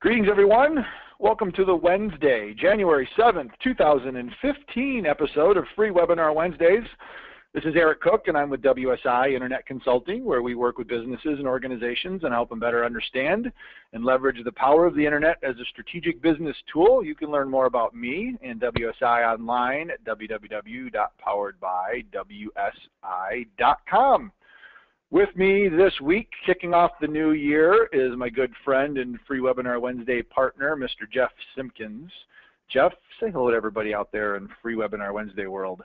Greetings, everyone. Welcome to the Wednesday, January 7th, 2015 episode of Free Webinar Wednesdays. This is Eric Cook, and I'm with WSI Internet Consulting, where we work with businesses and organizations and help them better understand and leverage the power of the Internet as a strategic business tool. You can learn more about me and WSI online at www.poweredbywsi.com. With me this week, kicking off the new year, is my good friend and Free Webinar Wednesday partner, Mr. Jeff Simpkins. Jeff, say hello to everybody out there in Free Webinar Wednesday world.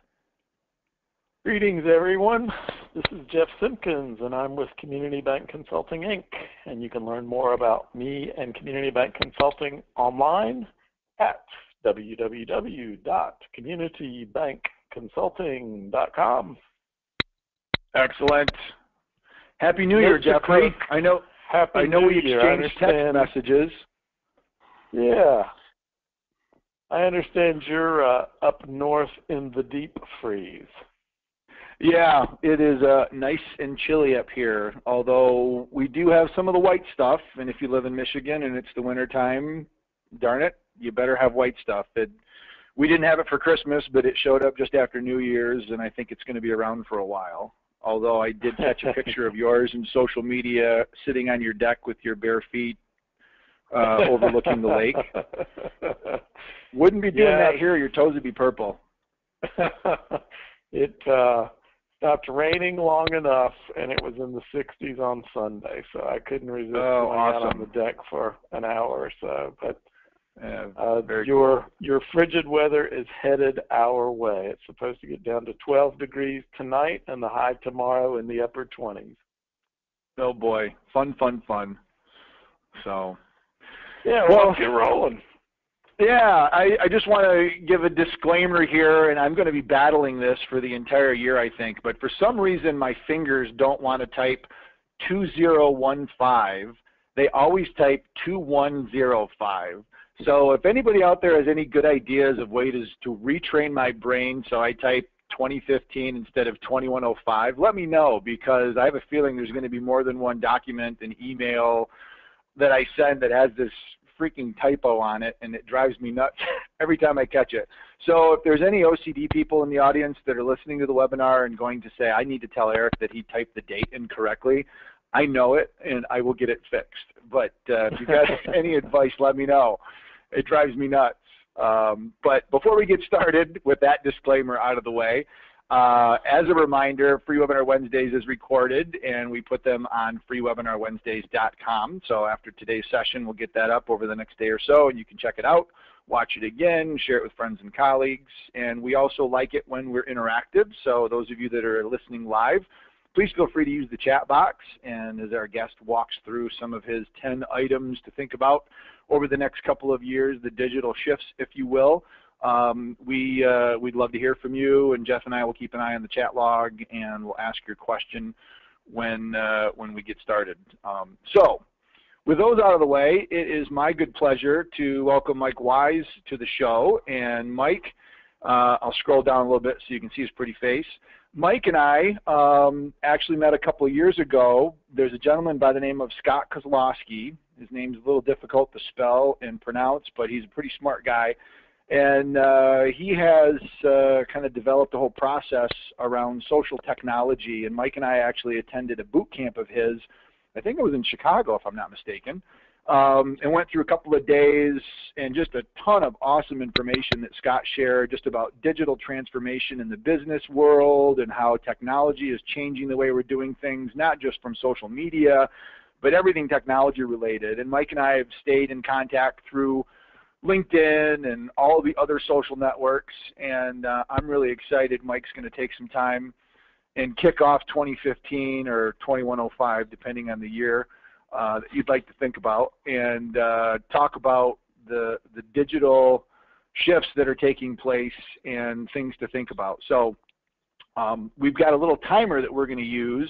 Greetings, everyone. This is Jeff Simpkins, and I'm with Community Bank Consulting, Inc. And you can learn more about me and Community Bank Consulting online at www.communitybankconsulting.com. Excellent. Happy New Year, Jeffrey. I know we exchanged text messages. Yeah. I understand you're up north in the deep freeze. Yeah, it is nice and chilly up here, although we do have some of the white stuff, and if you live in Michigan and it's the winter time, darn it, you better have white stuff. We didn't have it for Christmas, but it showed up just after New Year's, and I think it's going to be around for a while. Although I did catch a picture of yours in social media sitting on your deck with your bare feet overlooking the lake. Wouldn't be doing that here, your toes would be purple. It stopped raining long enough, and it was in the 60s on Sunday, so I couldn't resist going out on the deck for an hour or so. But your frigid weather is headed our way. It's supposed to get down to 12 degrees tonight and the high tomorrow in the upper 20s. Oh boy, fun. So, yeah, well, let's get rolling. Yeah, I just want to give a disclaimer here, and I'm going to be battling this for the entire year, I think. But for some reason, my fingers don't want to type 2015. They always type 2105. So if anybody out there has any good ideas of ways to retrain my brain so I type 2015 instead of 2105, let me know, because I have a feeling there's going to be more than one document and email that I send that has this freaking typo on it, and it drives me nuts every time I catch it. So if there's any OCD people in the audience that are listening to the webinar and going to say, I need to tell Eric that he typed the date incorrectly, I know it, and I will get it fixed. But if you guys have any advice, let me know. It drives me nuts. But before we get started with that disclaimer out of the way, as a reminder, Free Webinar Wednesdays is recorded, and we put them on freewebinarwednesdays.com. So after today's session, we'll get that up over the next day or so, and you can check it out, watch it again, share it with friends and colleagues. And we also like it when we're interactive. So those of you that are listening live, please feel free to use the chat box, and as our guest walks through some of his 10 items to think about over the next couple of years, the digital shifts, if you will, we'd love to hear from you, and Jeff and I will keep an eye on the chat log, and we'll ask your question when we get started. So with those out of the way, it is my good pleasure to welcome Mike Wise to the show. And Mike, I'll scroll down a little bit so you can see his pretty face. Mike and I actually met a couple of years ago. There's a gentleman by the name of Scott Kozlowski. His name's a little difficult to spell and pronounce, but he's a pretty smart guy. And he has kind of developed a whole process around social technology. And Mike and I actually attended a boot camp of his. I think it was in Chicago, if I'm not mistaken. And went through a couple of days and just a ton of awesome information that Scott shared just about digital transformation in the business world and how technology is changing the way we're doing things, not just from social media, but everything technology related. And Mike and I have stayed in contact through LinkedIn and all the other social networks, and I'm really excited Mike's going to take some time and kick off 2015 or 2105, depending on the year that you'd like to think about, and talk about the digital shifts that are taking place and things to think about. So we've got a little timer that we're going to use,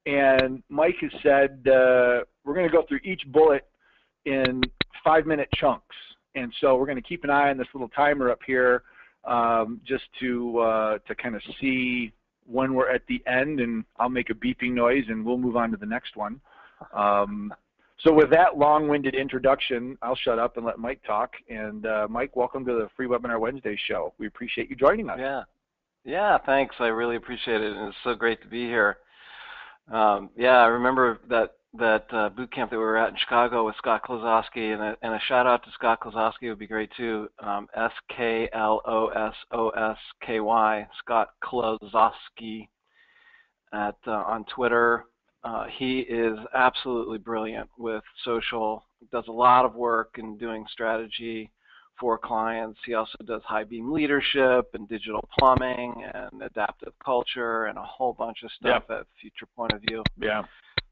and Mike has said we're going to go through each bullet in 5-minute chunks. And so we're going to keep an eye on this little timer up here just to kind of see when we're at the end, and I'll make a beeping noise and we'll move on to the next one. So with that long-winded introduction, I'll shut up and let Mike talk. And Mike, welcome to the Free Webinar Wednesday show. We appreciate you joining us. Yeah, thanks. I really appreciate it, and it's so great to be here. Yeah, I remember that boot camp that we were at in Chicago with Scott Klosowski, and a shout out to Scott Klosowski would be great too. SKLOSOSKY, Scott Klosowski on Twitter. He is absolutely brilliant with social. Does a lot of work in doing strategy for clients. He also does high beam leadership and digital plumbing and adaptive culture and a whole bunch of stuff at Future Point of View. Yeah.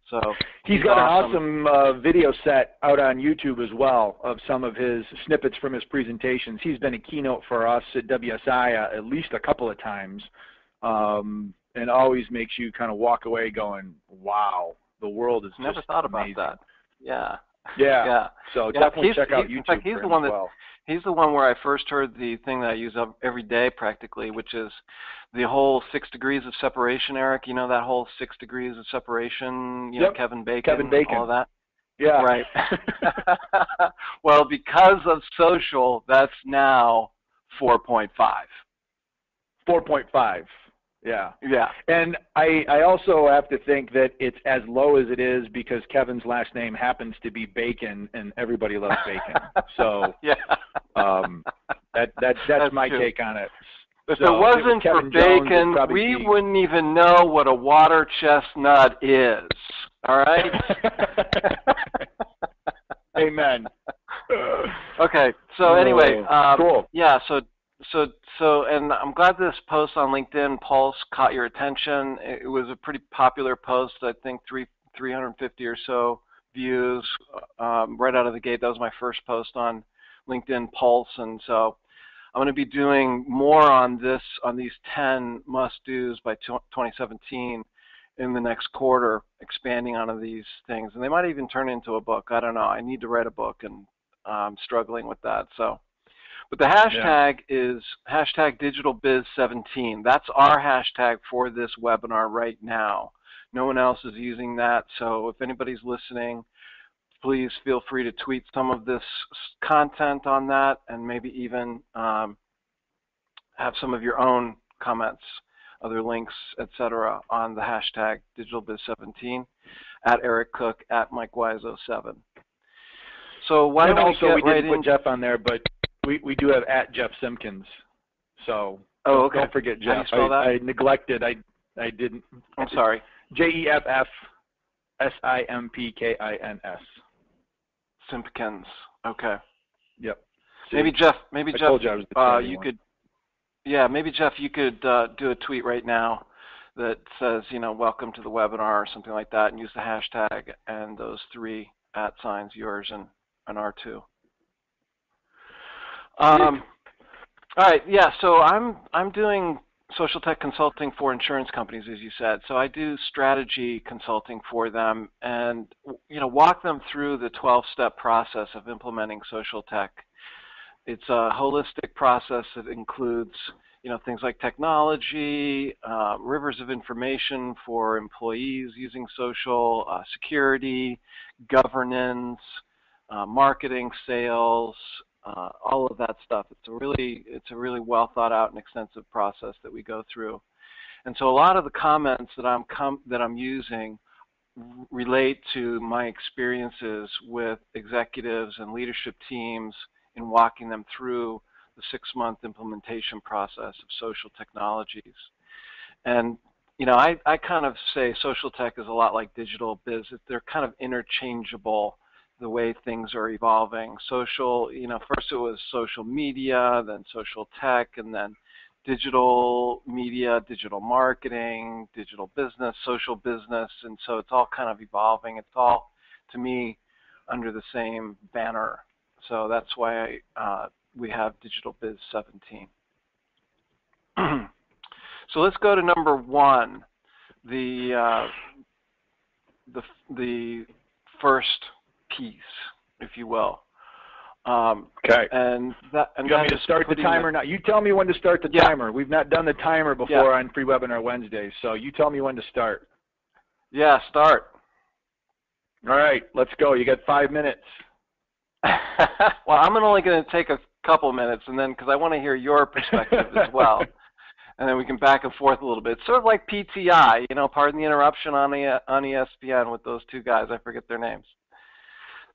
So he's got an awesome video set out on YouTube as well of some of his snippets from his presentations. He's been a keynote for us at WSI at least a couple of times, and always makes you kind of walk away going, "Wow, the world is never just thought about amazing." that. Yeah. So definitely check out YouTube. In fact, he's the one he's the one where I first heard the thing that I use every day practically, which is the whole 6 degrees of separation, Eric. You know that whole 6 degrees of separation, you know, Kevin Bacon, all of that? Yeah. Right. Well, because of social, that's now 4.5. 4.5. Yeah. Yeah. And I also have to think that it's as low as it is because Kevin's last name happens to be Bacon, and everybody loves bacon. So that's my take on it. If it wasn't for bacon, we wouldn't even know what a water chestnut is. All right? Amen. Okay. So anyway, cool. Yeah. So, and I'm glad this post on LinkedIn Pulse caught your attention. It was a pretty popular post. I think 350 or so views right out of the gate. That was my first post on LinkedIn Pulse, and so I'm going to be doing more on these 10 must-dos by 2017 in the next quarter, expanding onto these things, and they might even turn into a book. I don't know. I need to write a book, and I'm struggling with that. So. But the hashtag is hashtag DigitalBiz17. That's our hashtag for this webinar right now. No one else is using that, so if anybody's listening, please feel free to tweet some of this content on that, and maybe even have some of your own comments, other links, etc., on the hashtag DigitalBiz17, at Eric Cook, at Mike Wise 07. So why don't we didn't put Jeff on there, but we do have at Jeff Simpkins, so don't forget Jeff. How do you spell that? I neglected. I didn't. I'm sorry. JEFFSIMPKINS. Simpkins. Okay. Yep. Maybe Jeff. You could. Yeah. Maybe Jeff, you could do a tweet right now that says, welcome to the webinar or something like that, and use the hashtag and those 3 @ signs, yours and R2. All right, yeah, so I'm doing social tech consulting for insurance companies, as you said. So I do strategy consulting for them and, walk them through the 12-step process of implementing social tech. It's a holistic process that includes, things like technology, rivers of information for employees using social, security, governance, marketing, sales, all of that stuff. It's a really well thought out and extensive process that we go through. And so a lot of the comments that I'm using relate to my experiences with executives and leadership teams in walking them through the 6-month implementation process of social technologies. And I kind of say social tech is a lot like digital biz. They're kind of interchangeable the way things are evolving. Social, first it was social media, then social tech, and then digital media, digital marketing, digital business, social business, and so it's all kind of evolving. It's all, to me, under the same banner. So that's why we have Digital Biz 17. So let's go to number 1, the first piece, if you will. Okay. And you want me to start the timer now? You tell me when to start the timer. We've not done the timer before on Free Webinar Wednesdays, so you tell me when to start. Yeah, start. All right, let's go. You got 5 minutes. Well, I'm only going to take a couple minutes, and then because I want to hear your perspective as well, and then we can back and forth a little bit. Sort of like PTI, pardon the interruption on ESPN with those two guys. I forget their names.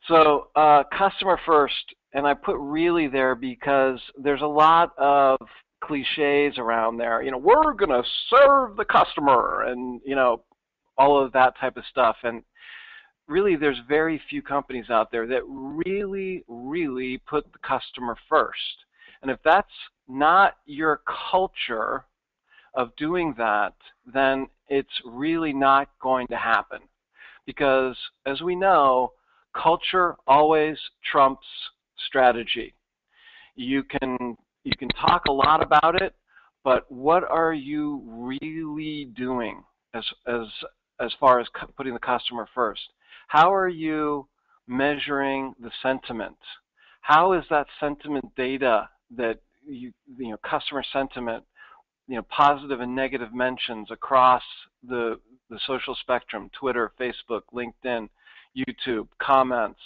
So customer first, and I put really there because there's a lot of cliches around there. We're going to serve the customer, and all of that type of stuff. And really, there's very few companies out there that really, really put the customer first. And if that's not your culture of doing that, then it's really not going to happen. Because as we know, culture always trumps strategy. You can talk a lot about it, but what are you really doing as far as putting the customer first? How are you measuring the sentiment? How is that sentiment data that customer sentiment, positive and negative mentions across the social spectrum, Twitter, Facebook, LinkedIn, YouTube, comments,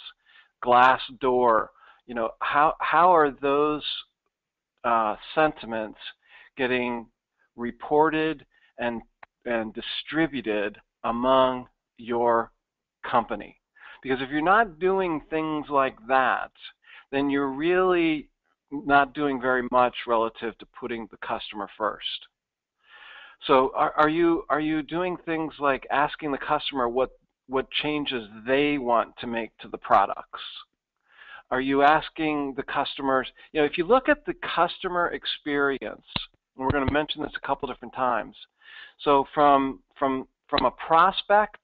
Glassdoor, how are those sentiments getting reported and distributed among your company? Because if you're not doing things like that, then you're really not doing very much relative to putting the customer first. So are you doing things like asking the customer what changes they want to make to the products? Are you asking the customers, if you look at the customer experience, and we're going to mention this a couple different times. So from a prospect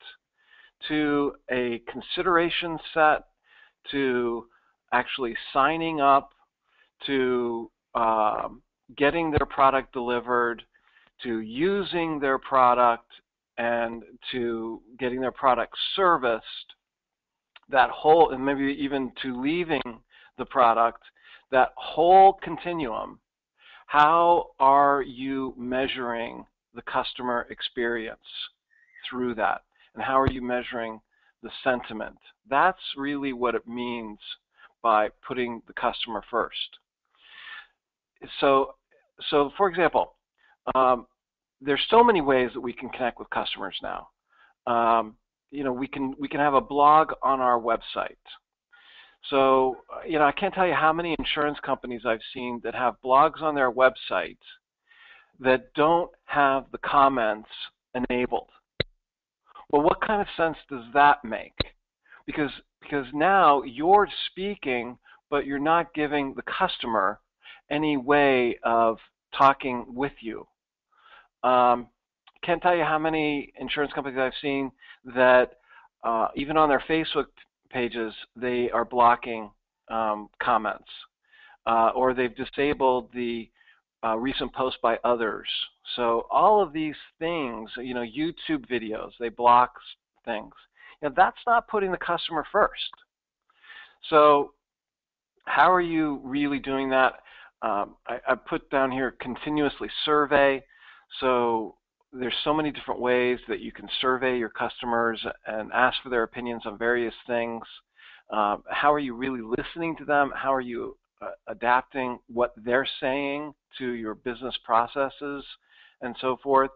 to a consideration set, to actually signing up, to getting their product delivered, to using their product, and to getting their product serviced, that whole, and maybe even to leaving the product, that whole continuum, how are you measuring the customer experience through that? And how are you measuring the sentiment? That's really what it means by putting the customer first. So for example, there's so many ways that we can connect with customers now. We can have a blog on our website. So I can't tell you how many insurance companies I've seen that have blogs on their website that don't have the comments enabled. Well, what kind of sense does that make? Because now you're speaking, but you're not giving the customer any way of talking with you. Can't tell you how many insurance companies I've seen that even on their Facebook pages, they are blocking comments, or they've disabled the recent posts by others. So all of these things, YouTube videos, they block things. That's not putting the customer first. So how are you really doing that? I put down here continuously survey. So there's so many different ways that you can survey your customers and ask for their opinions on various things. How are you really listening to them? How are you adapting what they're saying to your business processes and so forth?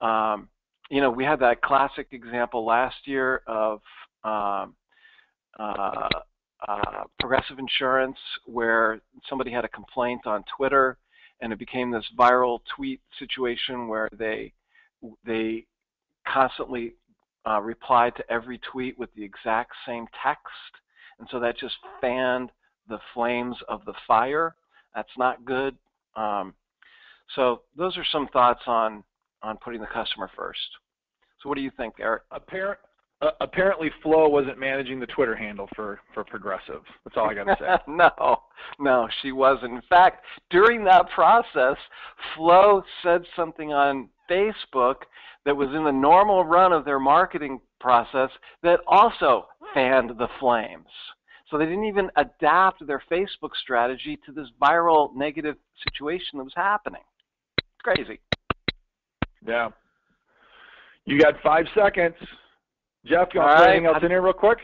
We had that classic example last year of Progressive Insurance, where somebody had a complaint on Twitter, and it became this viral tweet situation where they constantly replied to every tweet with the exact same text, and so that just fanned the flames of the fire. That's not good. So those are some thoughts on putting the customer first. So what do you think, Eric? Apparently Flo wasn't managing the Twitter handle for Progressive. That's all I got to say. No, she wasn't. In fact, during that process, Flo said something on Facebook that was in the normal run of their marketing process that also fanned the flames. So they didn't even adapt their Facebook strategy to this viral negative situation that was happening. It's crazy. Yeah. You got 5 seconds. Jeff, you want to throw anything else in here real quick?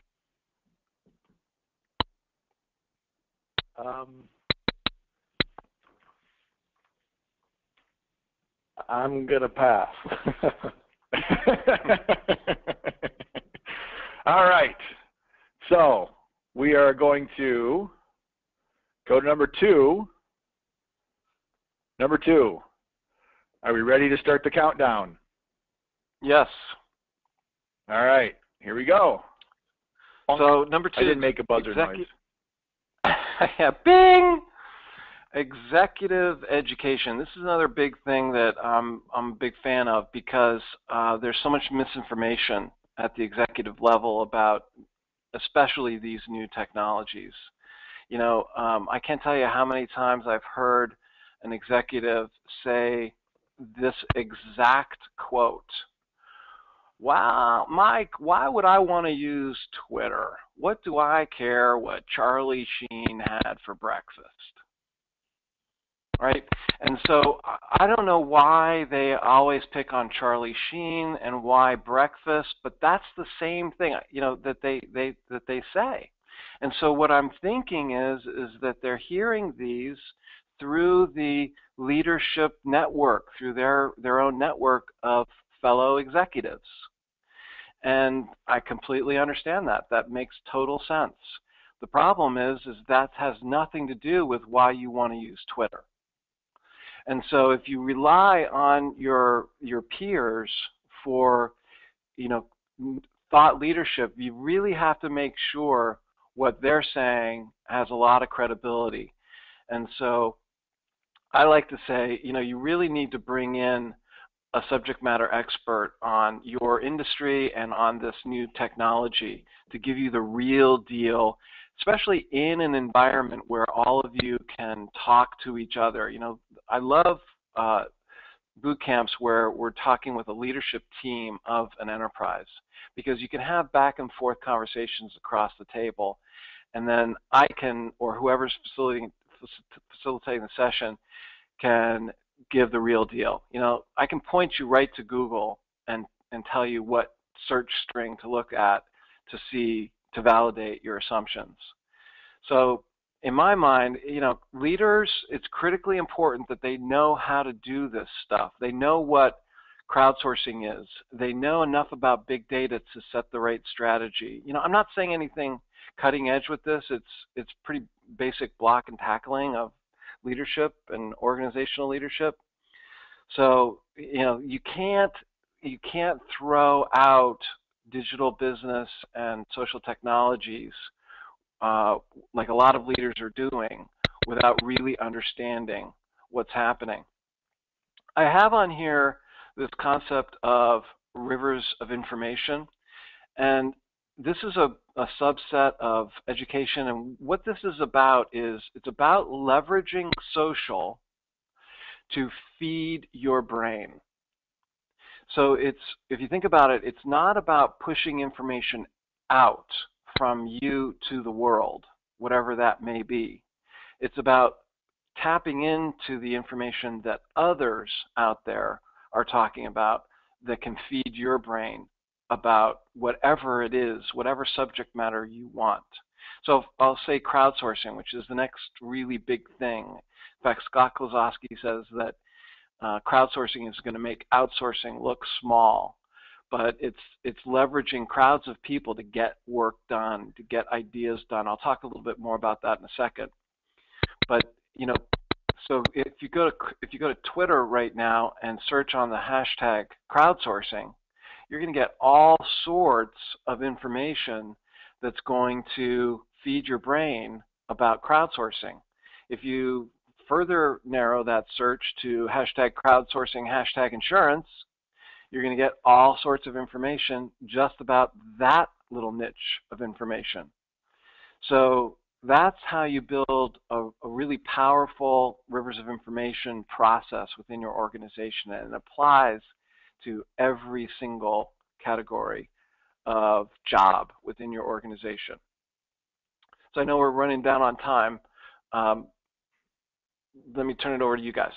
I'm going to pass. All right. So we are going to go to number 2. Number 2. Are we ready to start the countdown? Yes. All right. Here we go. So number 2. I didn't make a buzzer noise. Yeah, bing! Executive education. This is another big thing that I'm a big fan of because there's so much misinformation at the executive level about especially these new technologies. You know, I can't tell you how many times I've heard an executive say this exact quote. Wow, Mike, why would I want to use Twitter? What do I care what Charlie Sheen had for breakfast? Right? And so I don't know why they always pick on Charlie Sheen and why breakfast, but that's the same thing, you know, that they say. And so what I'm thinking is that they're hearing these through the leadership network, through their own network of fellow executives. And I completely understand that. That makes total sense. The problem is that has nothing to do with why you want to use Twitter. And so if you rely on your peers for, you know, thought leadership, you really have to make sure what they're saying has a lot of credibility. And so I like to say, you know, you really need to bring in a subject matter expert on your industry and on this new technology to give you the real deal, especially in an environment where all of you can talk to each other. You know, I love boot camps where we're talking with a leadership team of an enterprise because you can have back and forth conversations across the table, and then I can, or whoever's facilitating the session, can give the real deal. You know, I can point you right to Google and tell you what search string to look at to see, to validate your assumptions. So in my mind, you know, leaders, it's critically important that they know how to do this stuff. They know what crowdsourcing is. They know enough about big data to set the right strategy. You know, I'm not saying anything cutting edge with this. It's pretty basic block and tackling of leadership and organizational leadership. So, you know, you can't throw out digital business and social technologies like a lot of leaders are doing without really understanding what's happening. I have on here this concept of rivers of information, and this is a subset of education, and what this is about is it's about leveraging social to feed your brain. So it's, if you think about it, it's not about pushing information out from you to the world, whatever that may be. It's about tapping into the information that others out there are talking about that can feed your brain about whatever it is, whatever subject matter you want. So I'll say crowdsourcing, which is the next really big thing. In fact, Scott Klosowski says that crowdsourcing is going to make outsourcing look small, but it's leveraging crowds of people to get work done, to get ideas done. I'll talk a little bit more about that in a second. But you know, so if you go to Twitter right now and search on the hashtag crowdsourcing, you're going to get all sorts of information that's going to feed your brain about crowdsourcing. If you further narrow that search to hashtag crowdsourcing, hashtag insurance, you're going to get all sorts of information just about that little niche of information. So that's how you build a really powerful rivers of information process within your organization, and it applies to every single category of job within your organization. So I know we're running down on time. Let me turn it over to you guys.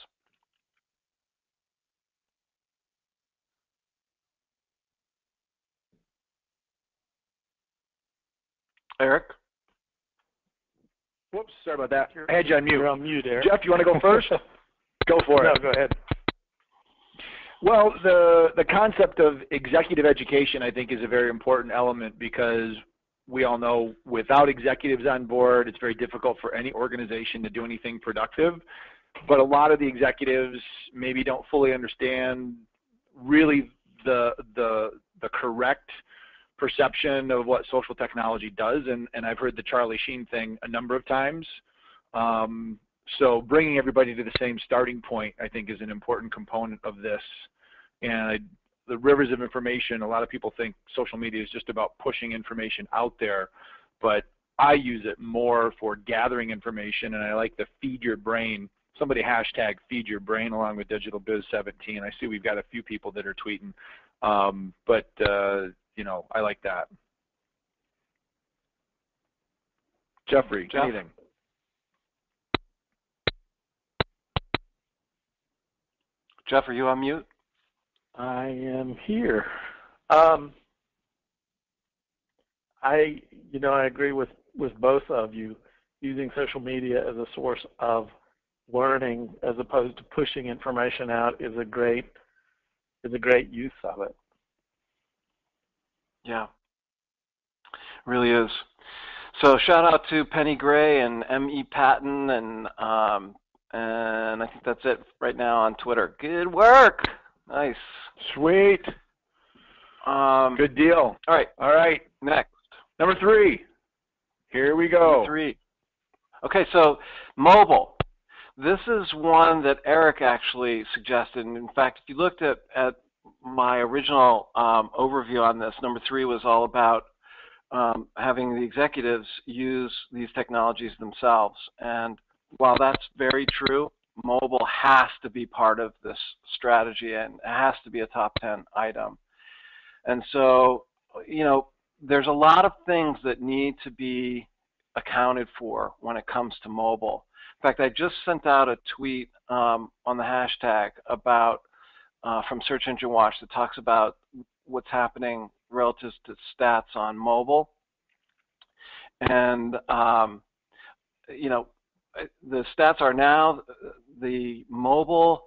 Eric? Whoops, sorry about that. I had you on mute. You're on mute, Eric. Jeff, you want to go first? Go for it. No, go ahead. Well, the concept of executive education, I think, is a very important element because we all know without executives on board, it's very difficult for any organization to do anything productive. But a lot of the executives maybe don't fully understand really the correct perception of what social technology does, and I've heard the Charlie Sheen thing a number of times. So bringing everybody to the same starting point, I think, is an important component of this. And the rivers of information, a lot of people think social media is just about pushing information out there, but I use it more for gathering information, and I like the feed your brain. Somebody hashtag feed your brain along with Digital Biz 17. I see we've got a few people that are tweeting, but you know, I like that. Jeffrey, Jeff? anything? Jeff, are you on mute? I am here. I agree with both of you. Using social media as a source of learning as opposed to pushing information out is a great use of it. Yeah, really is. So shout out to Penny Gray and M.E. Patton, and I think that's it right now on Twitter. Good work. Nice. Sweet. Good deal. All right. All right. Next. Number 3. Here we go. Number 3. Okay, so mobile. This is one that Eric actually suggested. And in fact, if you looked at my original overview on this, number 3 was all about having the executives use these technologies themselves. And while that's very true, mobile has to be part of this strategy, and it has to be a top 10 item. And so, you know, there's a lot of things that need to be accounted for when it comes to mobile. In fact, I just sent out a tweet on the hashtag about from Search Engine Watch that talks about what's happening relative to stats on mobile. And, you know, the stats are now the mobile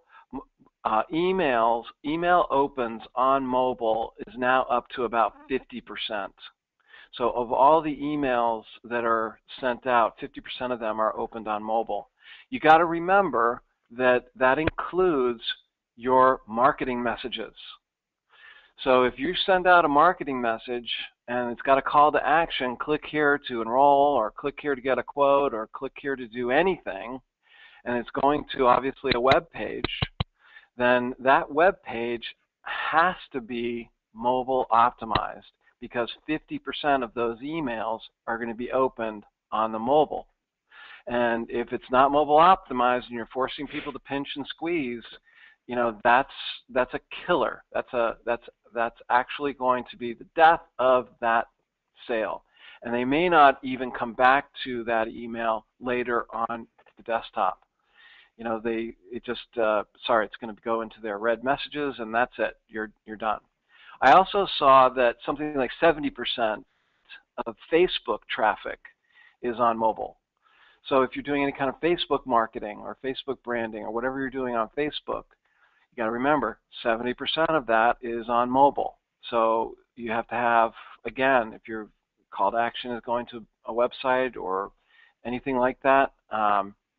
email opens on mobile is now up to about 50%. So of all the emails that are sent out, 50% of them are opened on mobile. You got to remember that that includes your marketing messages. So if you send out a marketing message and it's got a call to action, click here to enroll, or click here to get a quote, or click here to do anything, and it's going to obviously a web page, then that web page has to be mobile optimized, because 50% of those emails are going to be opened on the mobile. And if it's not mobile optimized and you're forcing people to pinch and squeeze, you know, that's a killer. That's actually going to be the death of that sale. And they may not even come back to that email later on the desktop. You know, sorry, it's going to go into their read messages, and that's it. You're done. I also saw that something like 70% of Facebook traffic is on mobile. So if you're doing any kind of Facebook marketing or Facebook branding or whatever you're doing on Facebook, you got to remember 70% of that is on mobile. So you have to have, again, if your call to action is going to a website or anything like that,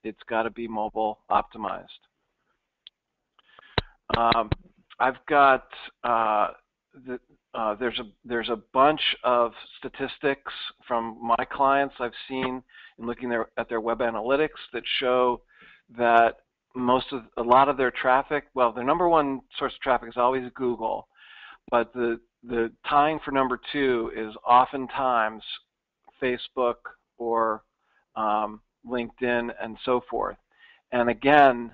it's got to be mobile optimized. I've got there's a bunch of statistics from my clients I've seen in looking at their web analytics that show that a lot of their traffic, well, their number one source of traffic is always Google, but the tying for number 2 is oftentimes Facebook or LinkedIn and so forth. And again,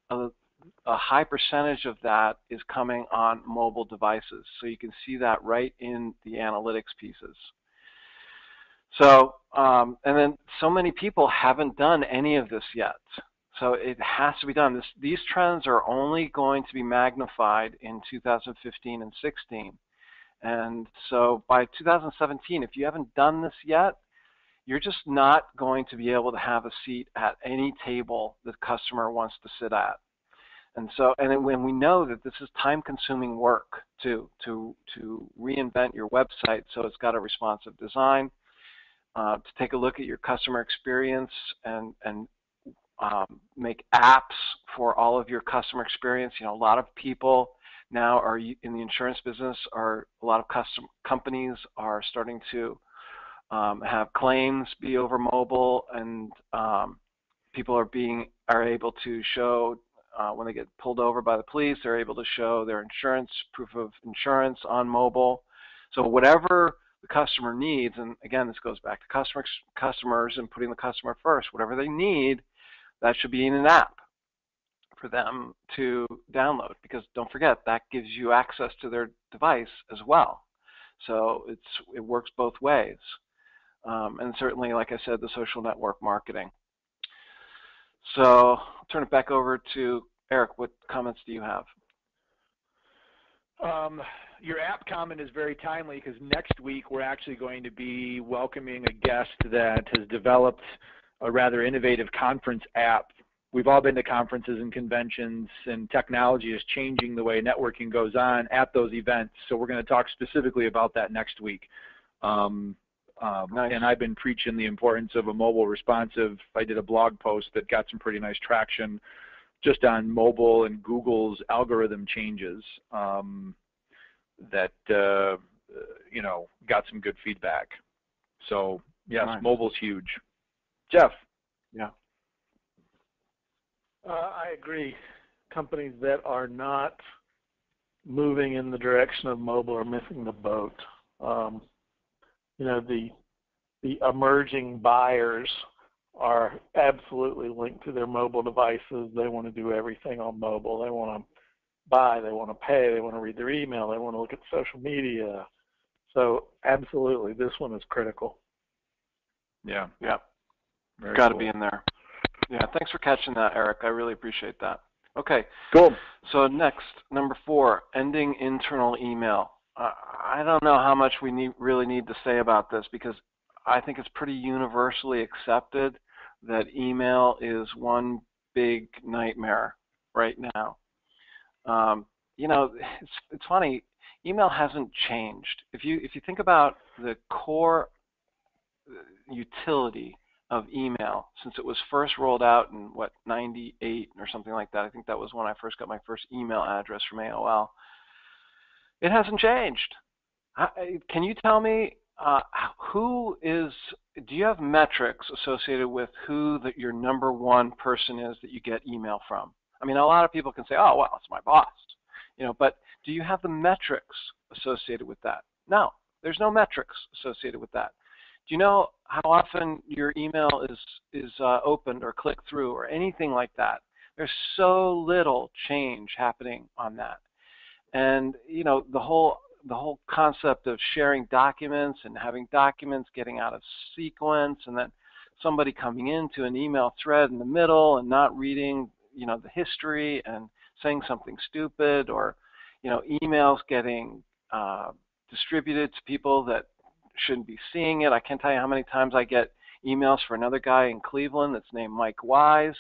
a high percentage of that is coming on mobile devices. So you can see that right in the analytics pieces. So, and then so many people haven't done any of this yet. So it has to be done. These trends are only going to be magnified in 2015 and 16. And so by 2017, if you haven't done this yet, you're just not going to be able to have a seat at any table the customer wants to sit at. And so, and when we know that this is time-consuming work to reinvent your website so it's got a responsive design, to take a look at your customer experience and make apps for all of your customer experience. You know, a lot of people now are in the insurance business, a lot of companies are starting to have claims be over mobile, and people are able to show when they get pulled over by the police, they're able to show their proof of insurance on mobile. So whatever the customer needs, and again, this goes back to customers and putting the customer first. Whatever they need, that should be in an app for them to download, because don't forget, that gives you access to their device as well. So it works both ways. And certainly, like I said, the social network marketing. So I'll turn it back over to Eric. What comments do you have? Your app comment is very timely, because next week we're actually going to be welcoming a guest that has developed a rather innovative conference app. We've all been to conferences and conventions, and technology is changing the way networking goes on at those events. So we're going to talk specifically about that next week. Nice. And I've been preaching the importance of a mobile responsive. I did a blog post that got some pretty nice traction just on mobile and Google's algorithm changes that you know, got some good feedback. So yes, nice. Mobile's huge. Jeff. Yeah. I agree. Companies that are not moving in the direction of mobile are missing the boat. You know, the emerging buyers are absolutely linked to their mobile devices. They want to do everything on mobile. They want to buy, they want to pay, they want to read their email, they want to look at social media. So absolutely, this one is critical. Yeah. Got to be in there. Yeah, thanks for catching that, Eric. I really appreciate that. Okay. Cool. So next, number 4, ending internal email. I don't know how much we really need to say about this, because I think it's pretty universally accepted that email is one big nightmare right now. You know, it's funny. Email hasn't changed. If you think about the core utility of email since it was first rolled out in what, 98 or something like that. I think that was when I first got my first email address from AOL. It hasn't changed. Can you tell me do you have metrics associated with who your number one person is that you get email from? I mean, a lot of people can say, oh, well, it's my boss, you know, but do you have the metrics associated with that? No, there's no metrics associated with that. Do you know how often your email is opened or clicked through or anything like that? There's so little change happening on that. And, you know, the whole concept of sharing documents and having documents getting out of sequence, and then somebody coming into an email thread in the middle and not reading, you know, the history and saying something stupid, or, you know, emails getting distributed to people that shouldn't be seeing it. I can't tell you how many times I get emails for another guy in Cleveland that's named Mike Wise.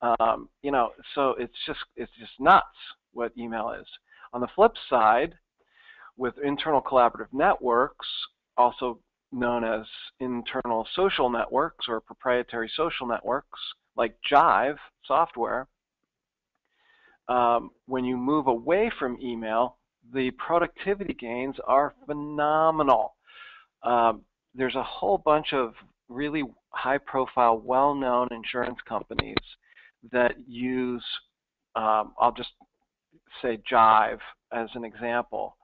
You know, so it's just nuts what email is. On the flip side, with internal collaborative networks, also known as internal social networks or proprietary social networks, like Jive software, when you move away from email, the productivity gains are phenomenal. There's a whole bunch of really high-profile, well-known insurance companies that use, I'll just say Jive as an example.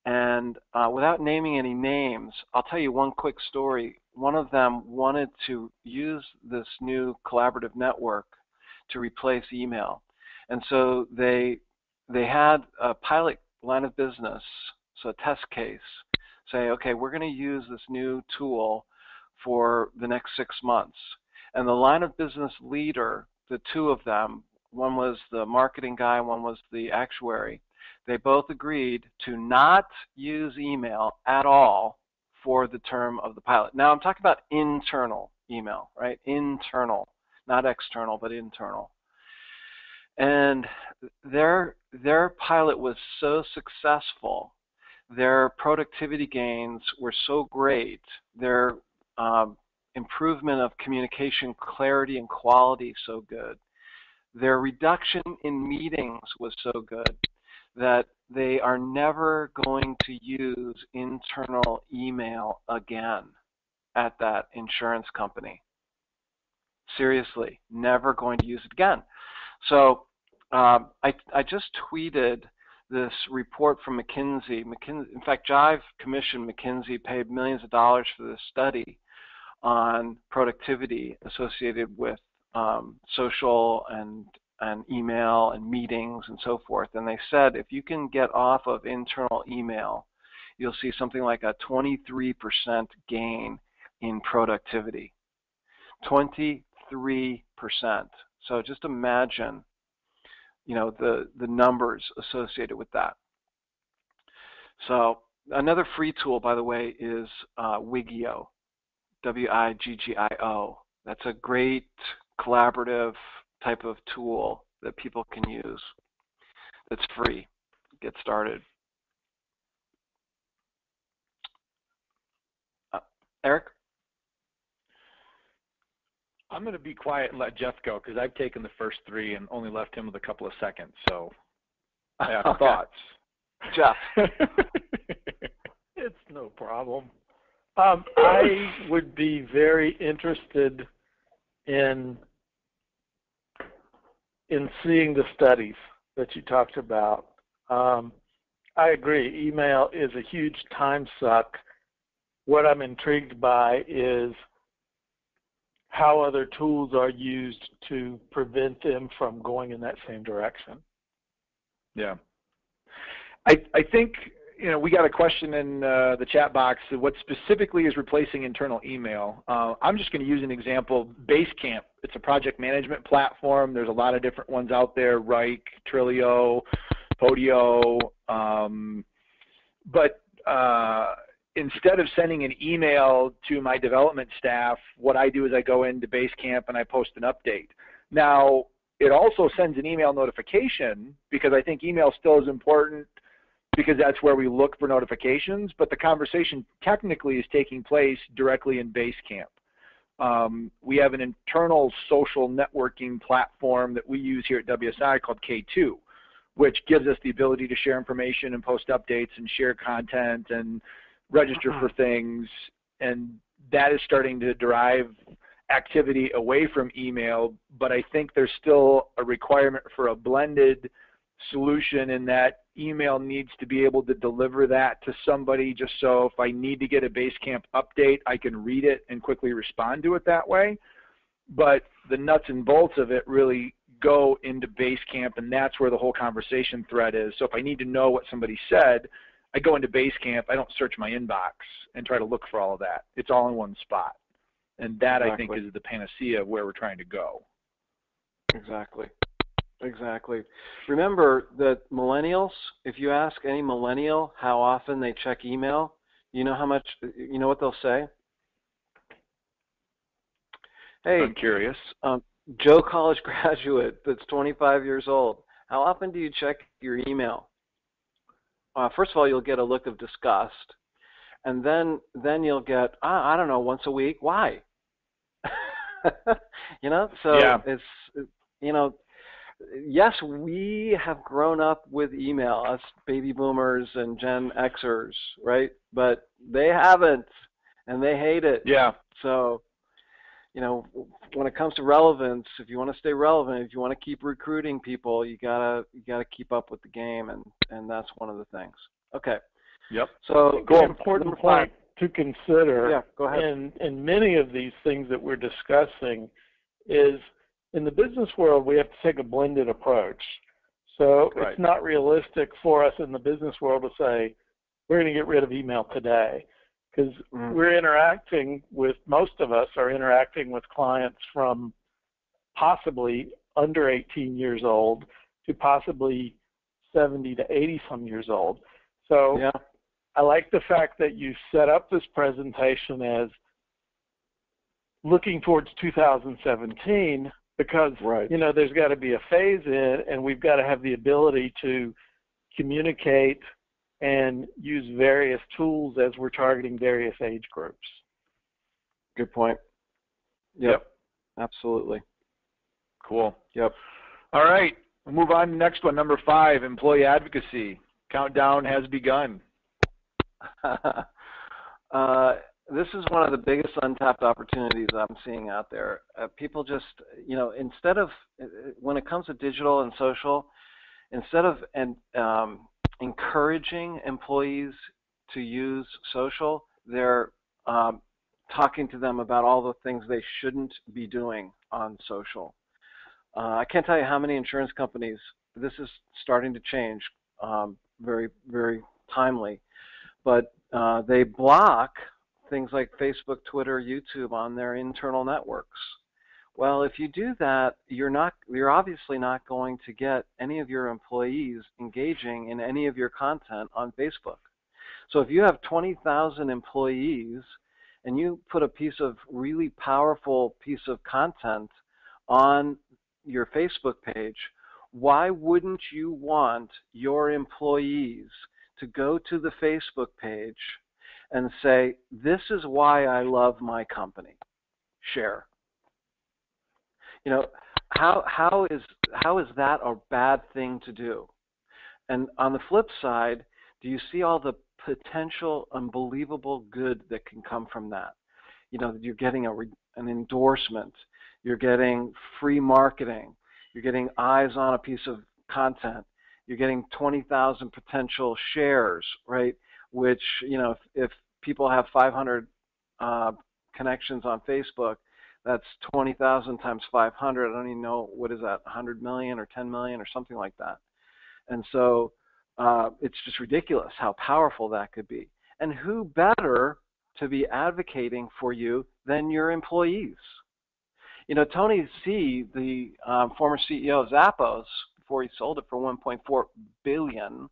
And without naming any names, I'll tell you one quick story. One of them wanted to use this new collaborative network to replace email. And so they had a pilot line of business, so a test case, say, okay, we're going to use this new tool for the next 6 months. And the line of business leader, the two of them, one was the marketing guy, one was the actuary, they both agreed to not use email at all for the term of the pilot. Now I'm talking about internal email, right? Internal, not external, but internal. And their pilot was so successful, their productivity gains were so great, their improvement of communication clarity and quality so good, their reduction in meetings was so good that they are never going to use internal email again at that insurance company. Seriously, never going to use it again. So I just tweeted this report from McKinsey. In fact, Jive commissioned McKinsey, paid millions of dollars for this study on productivity associated with social and email and meetings and so forth. And they said if you can get off of internal email, you'll see something like a 23% gain in productivity. 23%. So just imagine, the numbers associated with that. So another free tool, by the way, is Wigio, W-I-G-G-I-O. That's a great collaborative type of tool that people can use. That's free. Get started. Eric? I'm going to be quiet and let Jeff go because I've taken the first three and only left him with a couple of seconds. So I have thoughts. Jeff. It's no problem. I would be very interested in seeing the studies that you talked about. I agree. Email is a huge time suck. What I'm intrigued by is how other tools are used to prevent them from going in that same direction. Yeah. I think, we got a question in the chat box. What specifically is replacing internal email? I'm just going to use an example, Basecamp. It's a project management platform. There's a lot of different ones out there, Rike, Trilio, Podio. But instead of sending an email to my development staff, what I do is I go into Basecamp and I post an update. Now, it also sends an email notification because I think email still is important because that's where we look for notifications, but the conversation technically is taking place directly in Basecamp. We have an internal social networking platform that we use here at WSI called K2, which gives us the ability to share information and post updates and share content and register for things, and that is starting to drive activity away from email, but I think there's still a requirement for a blended solution in that email needs to be able to deliver that to somebody just so if I need to get a Basecamp update, I can read it and quickly respond to it that way. But the nuts and bolts of it really go into Basecamp, and that's where the whole conversation thread is. So if I need to know what somebody said, I go into Basecamp, I don't search my inbox and try to look for all of that. It's all in one spot. And that, exactly, I think, is the panacea of where we're trying to go. Exactly. Exactly. Remember that millennials, if you ask any millennial how often they check email, you know what they'll say? Hey, I'm curious. Joe college graduate that's 25 years old, how often do you check your email? First of all, you'll get a look of disgust, and then you'll get, I don't know, once a week. Why? So yeah. It's, yes, we have grown up with email, us baby boomers and Gen Xers, right? But they haven't, and they hate it. Yeah. So, when it comes to relevance, if you want to stay relevant, if you want to keep recruiting people, you gotta keep up with the game, and that's one of the things. Okay. Yep. So cool. An important point to consider, yeah, go ahead. in many of these things that we're discussing is in the business world we have to take a blended approach. So right. It's not realistic for us in the business world to say we're going to get rid of email today. Because we're interacting with, most of us are interacting with clients from possibly under 18 years old to possibly 70 to 80 some years old. So yeah. I like the fact that you set up this presentation as looking towards 2017 because, right. you know, there's got to be a phase in and we've got to have the ability to communicate and use various tools as we're targeting various age groups. Good point. Yep. Absolutely. Cool. Yep. All right. We'll move on to the next one, number 5, employee advocacy. Countdown has begun. This is one of the biggest untapped opportunities I'm seeing out there. People just, you know, instead of, when it comes to digital and social, instead of encouraging employees to use social, they're talking to them about all the things they shouldn't be doing on social. I can't tell you how many insurance companies, this is starting to change very, very timely, but they block things like Facebook, Twitter, YouTube on their internal networks. Well, if you do that, you're obviously not going to get any of your employees engaging in any of your content on Facebook. So if you have 20,000 employees and you put a piece of really powerful piece of content on your Facebook page, why wouldn't you want your employees to go to the Facebook page and say, this is why I love my company? Share. You know, how is that a bad thing to do? And on the flip side, do you see all the potential unbelievable good that can come from that? You know, you're getting an endorsement, you're getting free marketing, you're getting eyes on a piece of content, you're getting 20,000 potential shares, right? Which, you know, if people have 500 connections on Facebook, that's 20,000 times 500. I don't even know, what is that, 100 million or 10 million or something like that. And so it's just ridiculous how powerful that could be. And who better to be advocating for you than your employees? You know, Tony C., the former CEO of Zappos, before he sold it for $1.4 billion,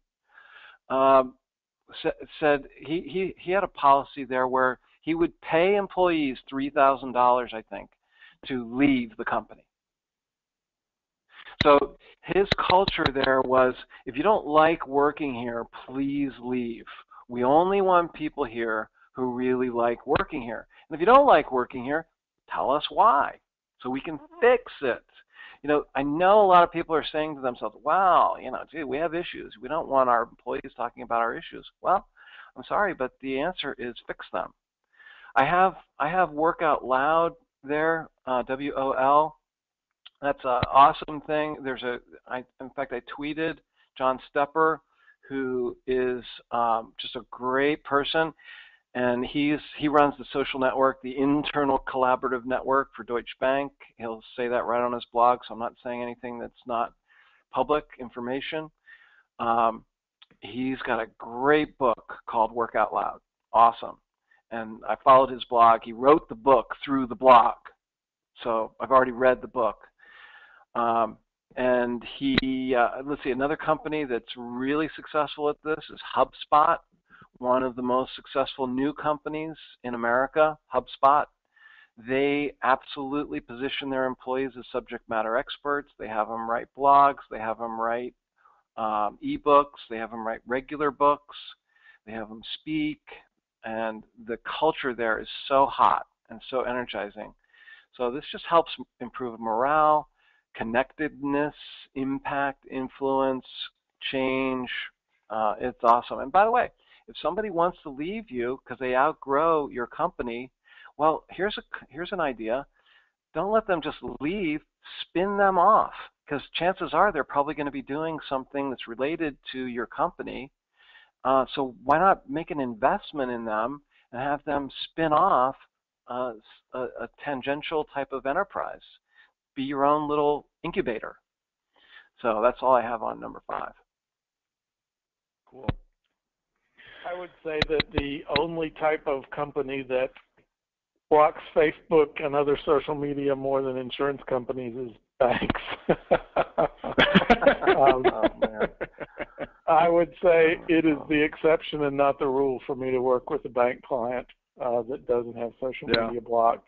said he had a policy there where he would pay employees $3,000, I think, to leave the company. So his culture there was, if you don't like working here, please leave. We only want people here who really like working here. And if you don't like working here, tell us why, so we can fix it. You know, I know a lot of people are saying to themselves, wow, you know, gee, we have issues. We don't want our employees talking about our issues. Well, I'm sorry, but the answer is fix them. I have Work Out Loud there, WOL. That's an awesome thing. In fact, I tweeted John Stepper, who is just a great person, and he runs the social network, the internal collaborative network for Deutsche Bank. He'll say that right on his blog, so I'm not saying anything that's not public information. He's got a great book called Work Out Loud. Awesome. And I followed his blog. He wrote the book through the blog, so I've already read the book. And let's see, another company that's really successful at this is HubSpot, one of the most successful new companies in America, HubSpot. They absolutely position their employees as subject matter experts. They have them write blogs. They have them write ebooks. They have them write regular books. They have them speak. And the culture there is so hot and so energizing. So this just helps improve morale, connectedness, impact, influence, change. It's awesome. And by the way, if somebody wants to leave you because they outgrow your company, well, here's an idea. Don't let them just leave. Spin them off, because chances are they're probably going to be doing something that's related to your company. So why not make an investment in them and have them spin off a tangential type of enterprise? Be your own little incubator. So that's all I have on number 5. Cool. I would say that the only type of company that blocks Facebook and other social media more than insurance companies is banks. Oh, man. man. I would say it is the exception and not the rule for me to work with a bank client that doesn't have social media blocked.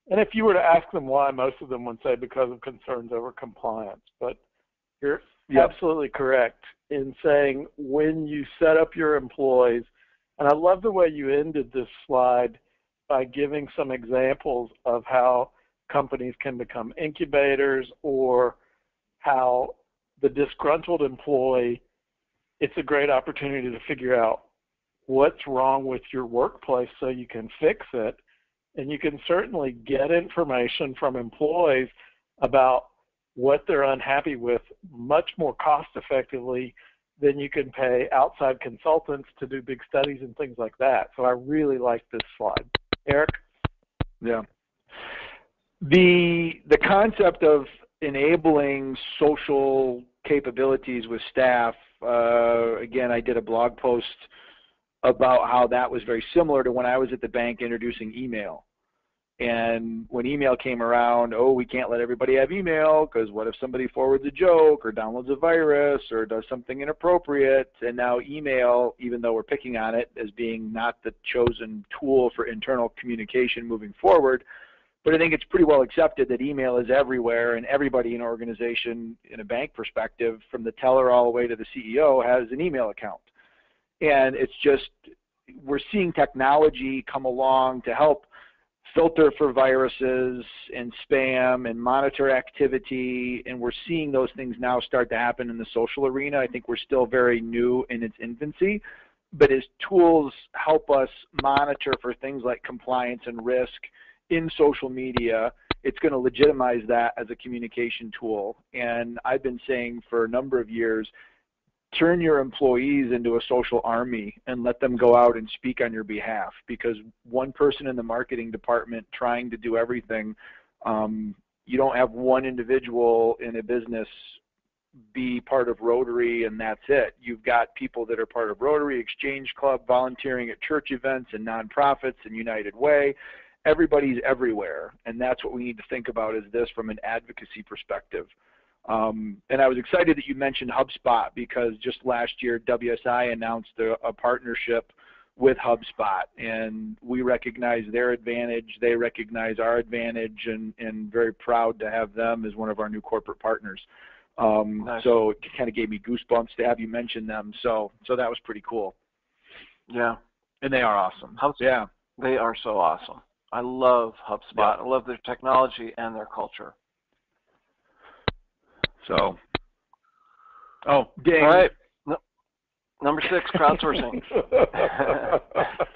And if you were to ask them why, most of them would say because of concerns over compliance. But you're absolutely correct in saying when you set up your employees, and I love the way you ended this slide by giving some examples of how companies can become incubators, or how the disgruntled employee, it's a great opportunity to figure out what's wrong with your workplace so you can fix it. And you can certainly get information from employees about what they're unhappy with much more cost effectively than you can pay outside consultants to do big studies and things like that. So I really like this slide. Eric? Yeah. The concept of enabling social capabilities with staff, again, I did a blog post about how that was very similar to when I was at the bank introducing email. And when email came around, oh, we can't let everybody have email because what if somebody forwards a joke or downloads a virus or does something inappropriate? And now email, even though we're picking on it as being not the chosen tool for internal communication moving forward, but I think it's pretty well accepted that email is everywhere, and everybody in an organization, in a bank perspective, from the teller all the way to the CEO, has an email account. And it's just, we're seeing technology come along to help filter for viruses and spam and monitor activity, and we're seeing those things now start to happen in the social arena. I think we're still very new in its infancy, but as tools help us monitor for things like compliance and risk in social media, it's going to legitimize that as a communication tool. And I've been saying for a number of years, turn your employees into a social army and let them go out and speak on your behalf, because one person in the marketing department trying to do everything, you don't have one individual in a business be part of Rotary and that's it. You've got people that are part of Rotary, Exchange Club, volunteering at church events and nonprofits and United Way. Everybody's everywhere, and that's what we need to think about is this from an advocacy perspective. And I was excited that you mentioned HubSpot, because just last year WSI announced a partnership with HubSpot, and we recognize their advantage, they recognize our advantage, and very proud to have them as one of our new corporate partners. Nice. So it kind of gave me goosebumps to have you mention them, so that was pretty cool. Yeah. And they are awesome. Yeah. They are so awesome. I love HubSpot. Yeah. I love their technology and their culture. So, oh, ding. All right. Number 6, crowdsourcing.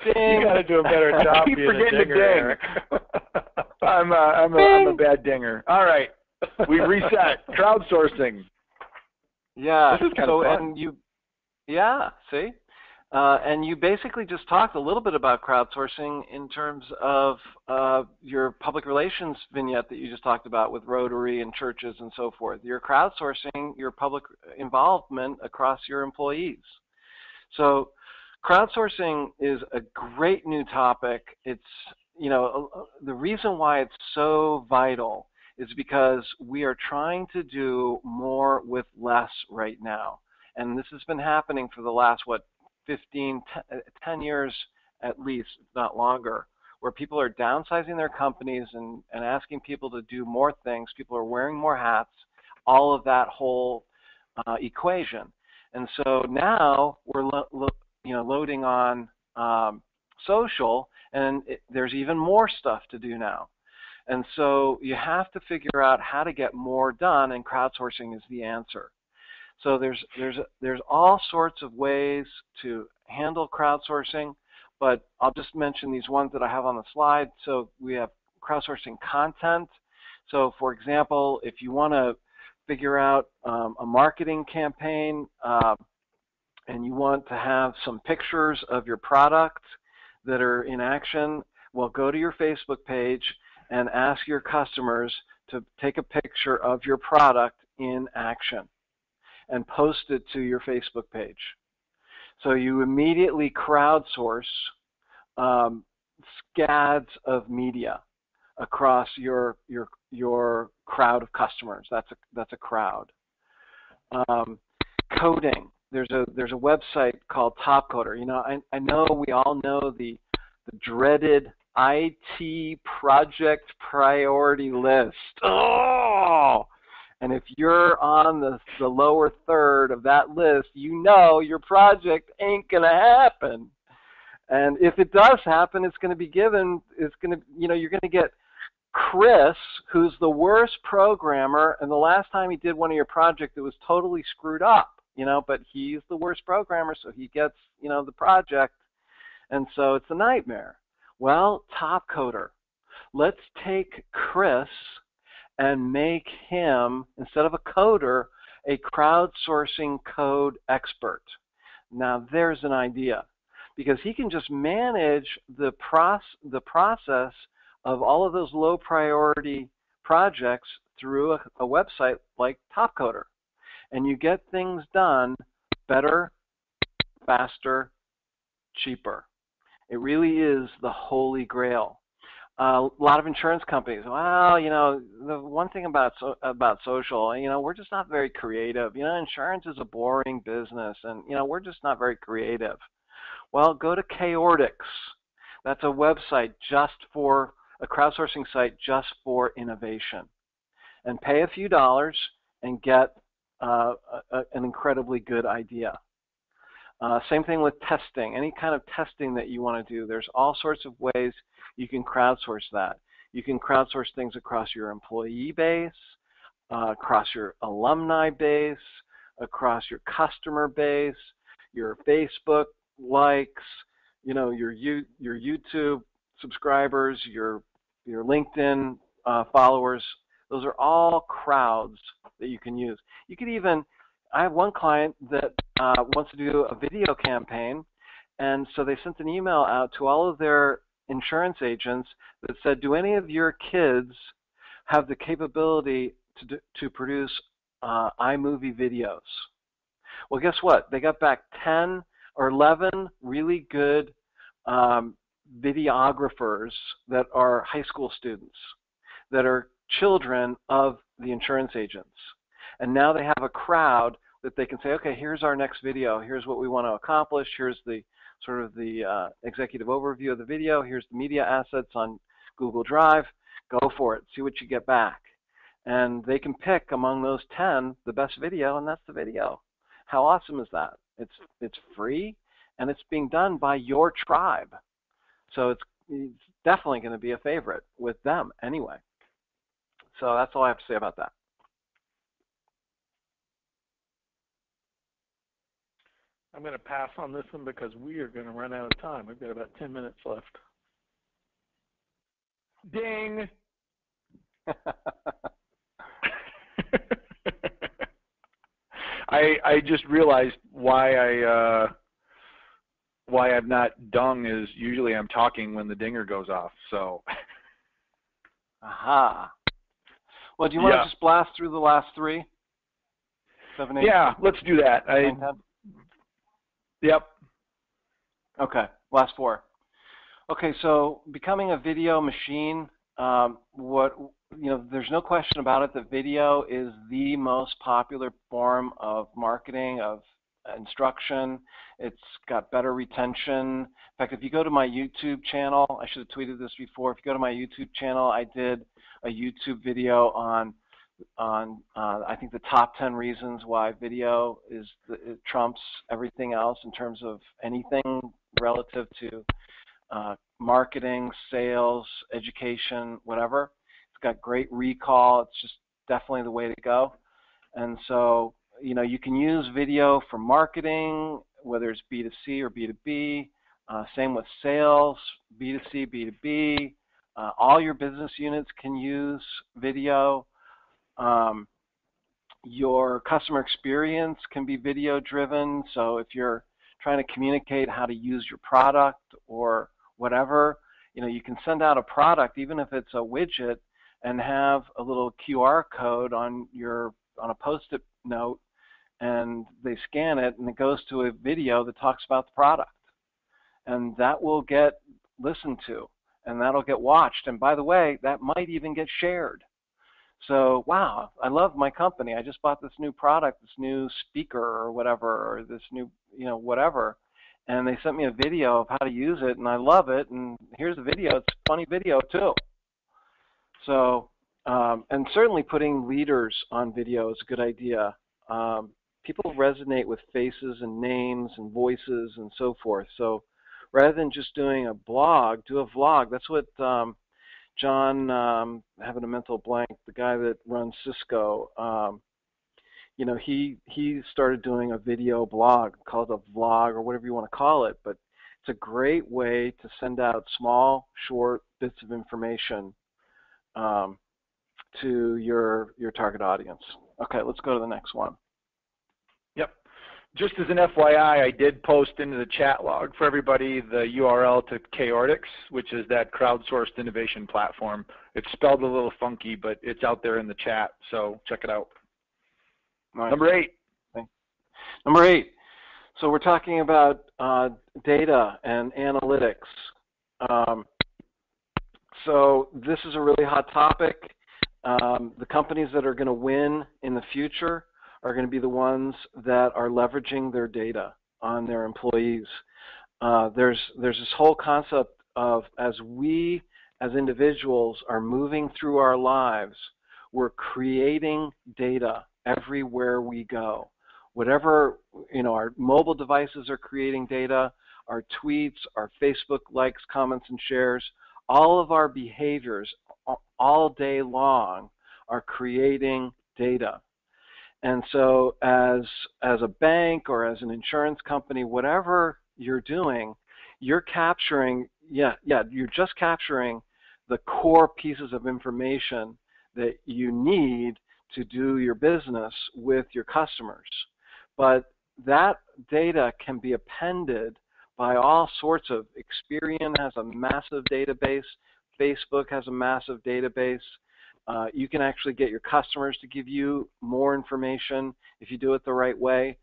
You got to do a better job. I keep forgetting to ding. I'm a bad dinger. All right, we reset. Crowdsourcing. Yeah. This is kind of fun. And you, yeah. See. And you basically just talked a little bit about crowdsourcing in terms of your public relations vignette that you just talked about with Rotary and churches and so forth. You're crowdsourcing your public involvement across your employees. So crowdsourcing is a great new topic. It's, you know, the reason why it's so vital is because we are trying to do more with less right now. And this has been happening for the last, 10 years at least, if not longer, where people are downsizing their companies and asking people to do more things. People are wearing more hats, all of that whole equation. And so now we're loading on social, and there's even more stuff to do now. And so you have to figure out how to get more done, and crowdsourcing is the answer. So there's all sorts of ways to handle crowdsourcing, but I'll just mention these ones that I have on the slide. So we have crowdsourcing content. So for example, if you want to figure out a marketing campaign and you want to have some pictures of your product that are in action, well, go to your Facebook page and ask your customers to take a picture of your product in action and post it to your Facebook page. So you immediately crowdsource scads of media across your crowd of customers. That's a crowd. coding. There's a website called Top Coder. You know, I know we all know the dreaded IT project priority list. Oh! And if you're on the lower third of that list, you know your project ain't gonna happen. And if it does happen, it's going to be given. You're going to get Chris, who's the worst programmer, and the last time he did one of your projects, it was totally screwed up. But he's the worst programmer, so he gets the project, and so it's a nightmare. Well, Top Coder, let's take Chris and make him, instead of a coder, a crowdsourcing code expert. Now there's an idea, because he can just manage the process of all of those low priority projects through a website like Top Coder. And you get things done better, faster, cheaper. It really is the holy grail. A lot of insurance companies, well, the one thing about social, we're just not very creative. Insurance is a boring business, and, we're just not very creative. Well, go to Chaotix. That's a website a crowdsourcing site just for innovation. And pay a few dollars and get an incredibly good idea. Same thing with testing. Any kind of testing that you want to do, there's all sorts of ways you can crowdsource that. You can crowdsource things across your employee base, across your alumni base, across your customer base, your Facebook likes, your YouTube subscribers, your LinkedIn followers. Those are all crowds that you can use. You could even, I have one client that wants to do a video campaign, and so they sent an email out to all of their insurance agents that said, do any of your kids have the capability to produce iMovie videos? Well, guess what? They got back 10 or 11 really good videographers that are high school students, that are children of the insurance agents. And now they have a crowd that they can say, okay, here's our next video. Here's what we want to accomplish. Here's the sort of the executive overview of the video. Here's the media assets on Google Drive. Go for it. See what you get back. And they can pick among those 10 the best video, and that's the video. How awesome is that? It's free, and it's being done by your tribe. So it's definitely going to be a favorite with them anyway. So that's all I have to say about that. I'm going to pass on this one because we are going to run out of time. We've got about 10 minutes left. Ding! I just realized why I'm not dung is usually I'm talking when the dinger goes off. So. Aha. Well, do you want to just blast through the last three? 7, 8. Yeah, let's do that. 9, 10? Yep. Okay, last 4. Okay, so becoming a video machine. There's no question about it that video is the most popular form of marketing, of instruction. It's got better retention. In fact, if you go to my YouTube channel, I should have tweeted this before. If you go to my YouTube channel, I did a YouTube video on I think the top 10 reasons why video it trumps everything else in terms of anything relative to marketing, sales, education, whatever. It's got great recall. It's just definitely the way to go. And so, you can use video for marketing, whether it's B2C or B2B. Same with sales, B2C, B2B. All your business units can use video. Your customer experience can be video driven. So if you're trying to communicate how to use your product or whatever, you can send out a product, even if it's a widget, and have a little QR code on a Post-it note, and they scan it, and it goes to a video that talks about the product. And that will get listened to, and that'll get watched. And by the way, that might even get shared. So, wow, I love my company. I just bought this new product, this new speaker or whatever, or this new, whatever. And they sent me a video of how to use it, and I love it. And here's the video. It's a funny video, too. So, and certainly putting leaders on video is a good idea. People resonate with faces and names and voices and so forth. So rather than just doing a blog, do a vlog. That's what John, having a mental blank, the guy that runs Cisco, he started doing a video blog called a vlog or whatever you want to call it. But it's a great way to send out small, short bits of information to your target audience. Okay, let's go to the next one. Yep. Just as an FYI, I did post into the chat log for everybody the URL to Chaotix, which is that crowdsourced innovation platform. It's spelled a little funky, but it's out there in the chat, so check it out. Nice. Number 8. Okay. Number 8. So we're talking about data and analytics. So this is a really hot topic. The companies that are going to win in the future are going to be the ones that are leveraging their data on their employees. There's this whole concept of as we as individuals are moving through our lives, we're creating data everywhere we go. Whatever, our mobile devices are creating data, our tweets, our Facebook likes, comments, and shares, all of our behaviors all day long are creating data. And so as a bank or as an insurance company, whatever you're doing, you're capturing, you're just capturing the core pieces of information that you need to do your business with your customers. But that data can be appended by all sorts of, Experian has a massive database, Facebook has a massive database. You can actually get your customers to give you more information if you do it the right way.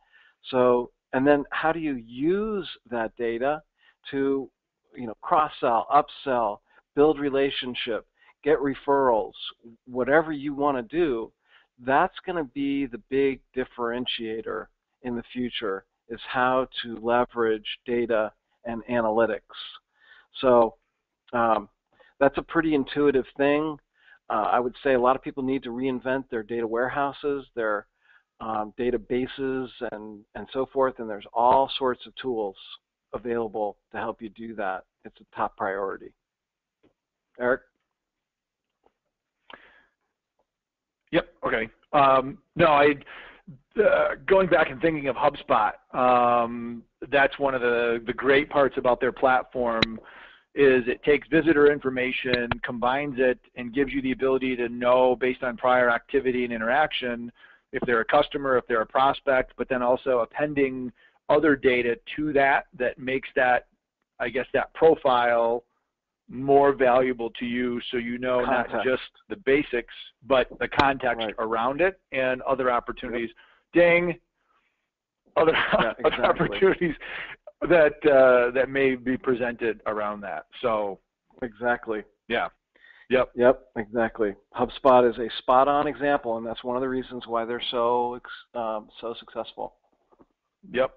So, and then how do you use that data to, cross-sell, upsell, build relationship, get referrals, whatever you want to do? That's going to be the big differentiator in the future, is how to leverage data and analytics. So that's a pretty intuitive thing. I would say a lot of people need to reinvent their data warehouses, their databases, and so forth, and there's all sorts of tools available to help you do that. It's a top priority. Eric? Yep, okay. Going back and thinking of HubSpot, that's one of the great parts about their platform is it takes visitor information, combines it, and gives you the ability to know based on prior activity and interaction if they're a customer, if they're a prospect, but then also appending other data to that makes that, I guess, that profile more valuable to you, so you know context. Not just the basics, but the context around it and other opportunities. Ding! Other opportunities that may be presented around that. So exactly. Yeah. Yep. Exactly. HubSpot is a spot-on example, and that's one of the reasons why they're so successful. Yep.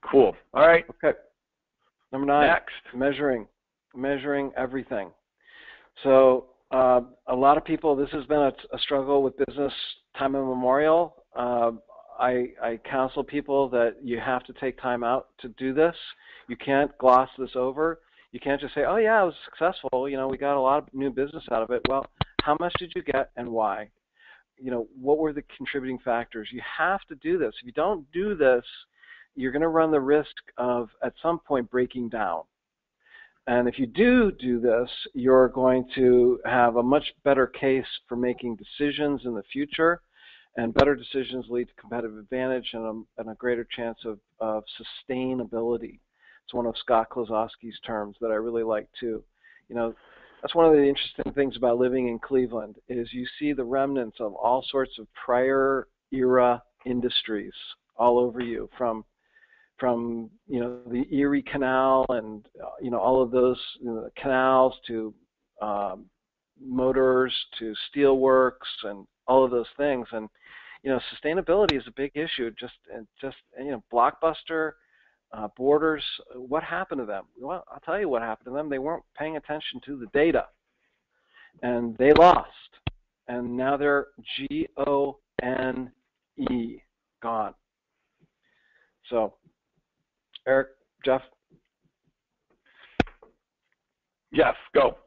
Cool. All right. Okay. Number 9. Next. Measuring everything. So a lot of people, this has been a struggle with business time immemorial. I counsel people that you have to take time out to do this. You can't gloss this over. You can't just say, oh yeah, I was successful. We got a lot of new business out of it. Well, how much did you get and why? What were the contributing factors? You have to do this. If you don't do this, you're going to run the risk of at some point breaking down. And if you do this, you're going to have a much better case for making decisions in the future, and better decisions lead to competitive advantage and a greater chance of sustainability. It's one of Scott Klosowski's terms that I really like too. That's one of the interesting things about living in Cleveland is you see the remnants of all sorts of prior era industries all over you, from the Erie Canal and all of those canals to motors to steelworks and all of those things. And sustainability is a big issue. Just Blockbuster, Borders. What happened to them? Well, I'll tell you what happened to them. They weren't paying attention to the data, and they lost. And now they're GONE, gone. So, Eric, Jeff. Jeff, go.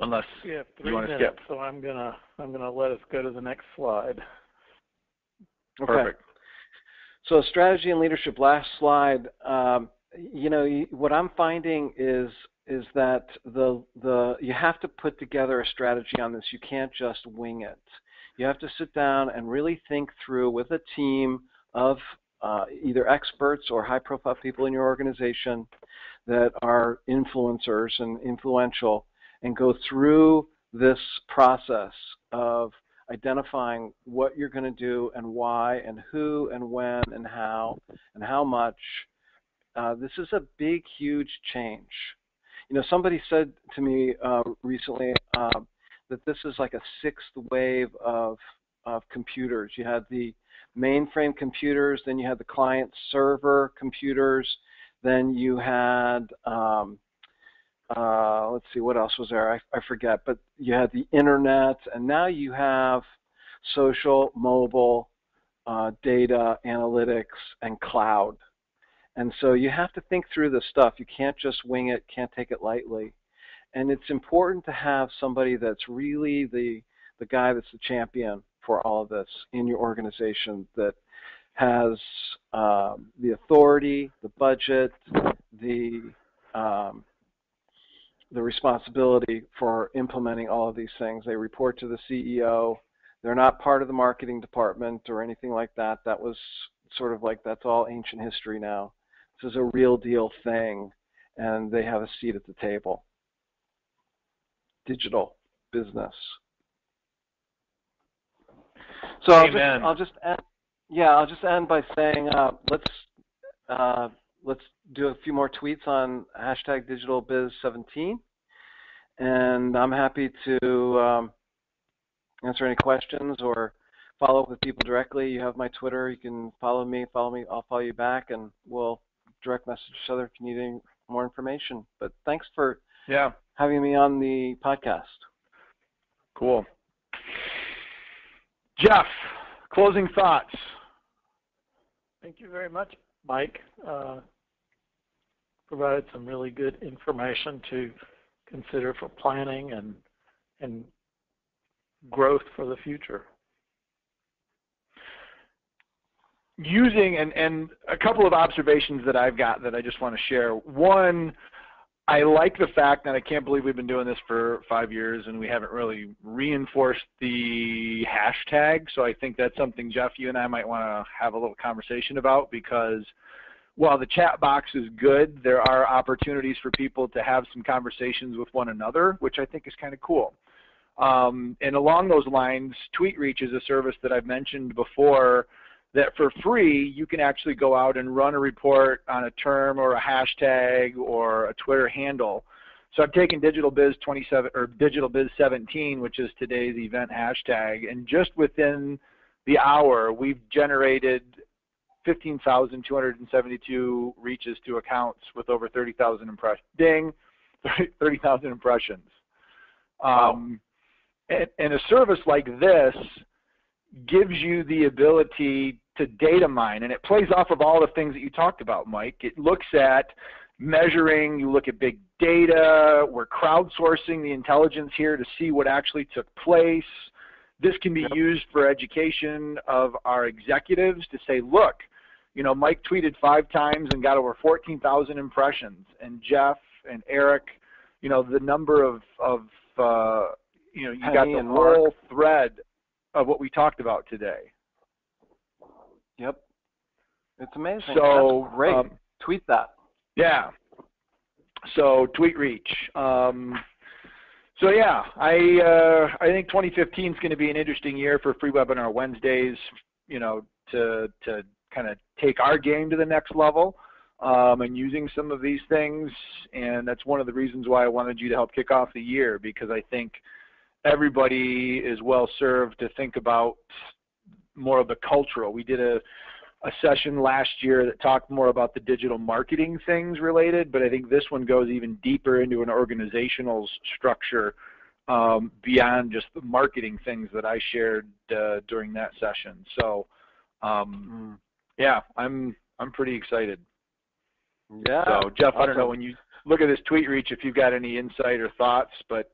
Unless you you want to skip. So I'm gonna let us go to the next slide. Okay. Perfect. So strategy and leadership. Last slide. What I'm finding is that you have to put together a strategy on this. You can't just wing it. You have to sit down and really think through with a team of either experts or high-profile people in your organization that are influencers and influential, and go through this process of identifying what you're going to do and why and who and when and how much. This is a big, huge change. Somebody said to me recently that this is like a sixth wave of computers. You had the mainframe computers, then you had the client server computers, then you had let's see, what else was there? I forget, but you had the internet, and now you have social, mobile, data, analytics, and cloud. And so you have to think through this stuff. You can't just wing it, can't take it lightly. And it's important to have somebody that's really the guy that's the champion for all of this in your organization, that has the authority, the budget, the responsibility for implementing all of these things. They report to the CEO. They're not part of the marketing department or anything like that. That was sort of like, that's all ancient history now. This is a real deal thing, and they have a seat at the table. Digital business. So I'll just end by saying let's do a few more tweets on #DigitalBiz17, and I'm happy to answer any questions or follow up with people directly. You have my Twitter. You can follow me. I'll follow you back, and we'll direct message each other if you need any more information. But thanks for having me on the podcast. Cool. Jeff, closing thoughts. Thank you very much, Mike. Provided some really good information to consider for planning and growth for the future. Using, and a couple of observations that I've got that I just want to share. One, I like the fact that I can't believe we've been doing this for 5 years and we haven't really reinforced the hashtag. So I think that's something, Jeff, you and I might want to have a little conversation about, because while the chat box is good, there are opportunities for people to have some conversations with one another, which I think is kind of cool. And along those lines, TweetReach is a service that I've mentioned before, that for free you can actually go out and run a report on a term or a hashtag or a Twitter handle. So I've taken DigitalBiz27 or DigitalBiz17, which is today's event hashtag, and just within the hour we've generated 15,272 reaches to accounts with over 30,000 impressions. Ding, 30,000 impressions. And a service like this gives you the ability to data mine, and it plays off of all the things that you talked about, Mike. It looks at measuring, you look at big data, we're crowdsourcing the intelligence here to see what actually took place. This can be used for education of our executives to say, look, Mike tweeted 5 times and got over 14,000 impressions, and Jeff and Eric, the number of you got the whole thread of what we talked about today. Yep. It's amazing. So that's great. Tweet that. Yeah. So TweetReach. So yeah, I think 2015 is going to be an interesting year for Free Webinar Wednesdays, to kind of take our game to the next level. and using some of these things, and that's one of the reasons why I wanted you to help kick off the year, because I think everybody is well served to think about more of the cultural. We did a session last year that talked more about the digital marketing things related, but I think this one goes even deeper into an organizational structure beyond just the marketing things that I shared during that session. So yeah, I'm pretty excited. Yeah. So Jeff, awesome. I don't know, when you look at this tweet reach, if you've got any insight or thoughts, but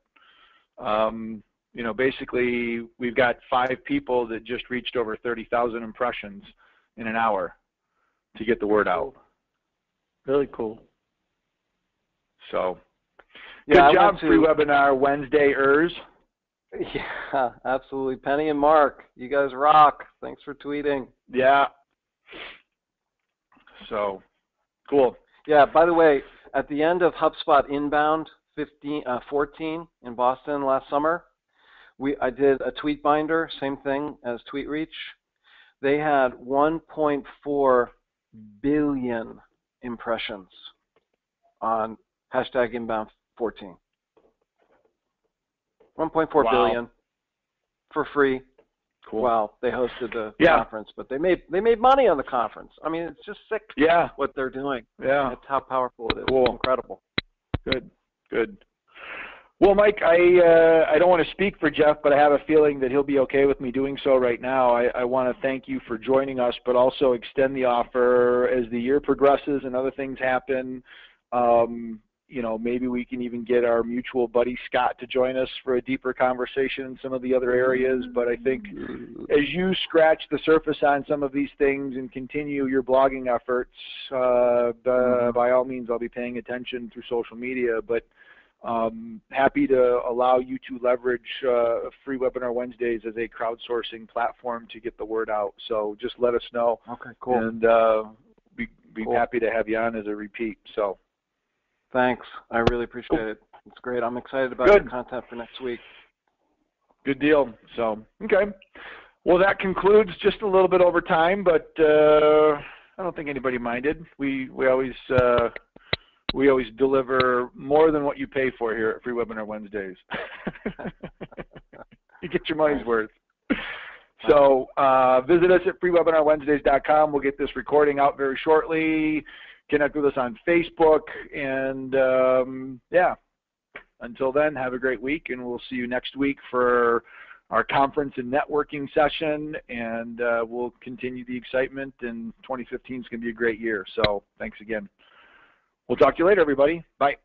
you know, basically we've got 5 people that just reached over 30,000 impressions in an hour to get the word out. Really cool. So yeah, good job, Free Webinar Wednesday-ers. Yeah, absolutely. Penny and Mark, you guys rock. Thanks for tweeting. Yeah. So cool. Yeah, by the way, at the end of HubSpot Inbound 14 in Boston last summer, I did a tweet binder, same thing as Tweet Reach. They had 1.4 billion impressions on hashtag Inbound 14. 1.4 billion for free. Cool. Wow, they hosted the conference, but they made money on the conference. I mean, it's just sick what they're doing. Yeah. That's how powerful it is. Cool. It's incredible. Good, good. Well, Mike, I don't want to speak for Jeff, but I have a feeling that he'll be okay with me doing so right now. I want to thank you for joining us, but also extend the offer as the year progresses and other things happen. You know, maybe we can even get our mutual buddy Scott to join us for a deeper conversation in some of the other areas. But I think as you scratch the surface on some of these things and continue your blogging efforts, by all means, I'll be paying attention through social media. But happy to allow you to leverage Free Webinar Wednesdays as a crowdsourcing platform to get the word out. So just let us know. Okay, cool. And be happy to have you on as a repeat. So. Thanks. I really appreciate it. It's great. I'm excited about your content for next week. Good deal. So, okay. Well, that concludes just a little bit over time, but I don't think anybody minded. We always deliver more than what you pay for here at Free Webinar Wednesdays. You get your money's worth. So visit us at freewebinarwednesdays.com. We'll get this recording out very shortly. Connect with us on Facebook, and yeah, until then, have a great week, and we'll see you next week for our conference and networking session, and we'll continue the excitement, and 2015 is going to be a great year. So thanks again. We'll talk to you later, everybody. Bye.